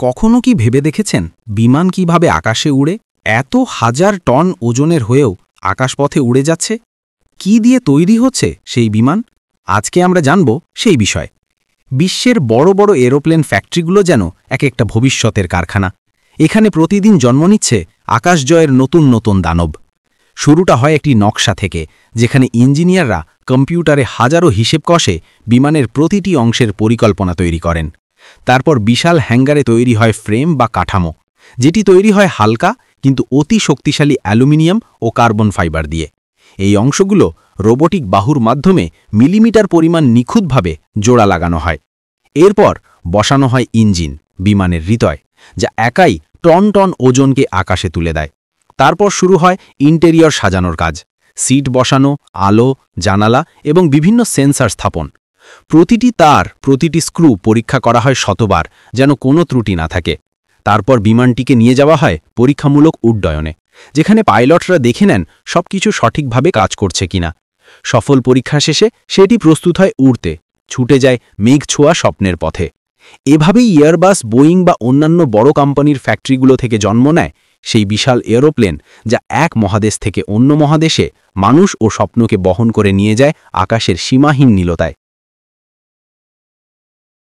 কখনো কি ভেবে দেখেছেন বিমান কিভাবে আকাশে উড়ে? এত হাজার টন ওজনের হয়েও আকাশপথে উড়ে যাচ্ছে। কি দিয়ে তৈরি হচ্ছে সেই বিমান? আজকে আমরা জানব সেই বিষয়। বিশ্বের বড় বড় এরোপ্লেন ফ্যাক্টরিগুলো যেন এক একটা ভবিষ্যতের কারখানা। এখানে প্রতিদিন জন্ম নিচ্ছে আকাশজয়ের নতুন নতুন দানব। শুরুটা হয় একটি নকশা থেকে, যেখানে ইঞ্জিনিয়াররা কম্পিউটারে হাজারো হিসেব কষে বিমানের প্রতিটি অংশের পরিকল্পনা তৈরি করেন। তারপর বিশাল হ্যাঙ্গারে তৈরি হয় ফ্রেম বা কাঠামো, যেটি তৈরি হয় হালকা কিন্তু অতি শক্তিশালী অ্যালুমিনিয়াম ও কার্বন ফাইবার দিয়ে। এই অংশগুলো রোবোটিক বাহুর মাধ্যমে মিলিমিটার পরিমাণ নিখুঁতভাবে জোড়া লাগানো হয়। এরপর বসানো হয় ইঞ্জিন, বিমানের হৃদয়, যা একাই টন টন ওজনকে আকাশে তুলে দেয়। তারপর শুরু হয় ইন্টেরিয়র সাজানোর কাজ, সিট বসানো, আলো, জানালা এবং বিভিন্ন সেন্সর স্থাপন। প্রতিটি তার, প্রতিটি স্ক্রু পরীক্ষা করা হয় শতবার, যেন কোনো ত্রুটি না থাকে। তারপর বিমানটিকে নিয়ে যাওয়া হয় পরীক্ষামূলক উড্ডয়নে, যেখানে পাইলটরা দেখে নেন সবকিছু সঠিকভাবে কাজ করছে কিনা। সফল পরীক্ষা শেষে সেটি প্রস্তুত হয় উড়তে, ছুটে যায় মেঘ ছোঁয়া স্বপ্নের পথে। এভাবেই এয়ারবাস, বোয়িং বা অন্যান্য বড় কোম্পানির ফ্যাক্টরিগুলো থেকে জন্ম নেয় সেই বিশাল এরোপ্লেন, যা এক মহাদেশ থেকে অন্য মহাদেশে মানুষ ও স্বপ্নকে বহন করে নিয়ে যায় আকাশের সীমাহীন নীলতায়।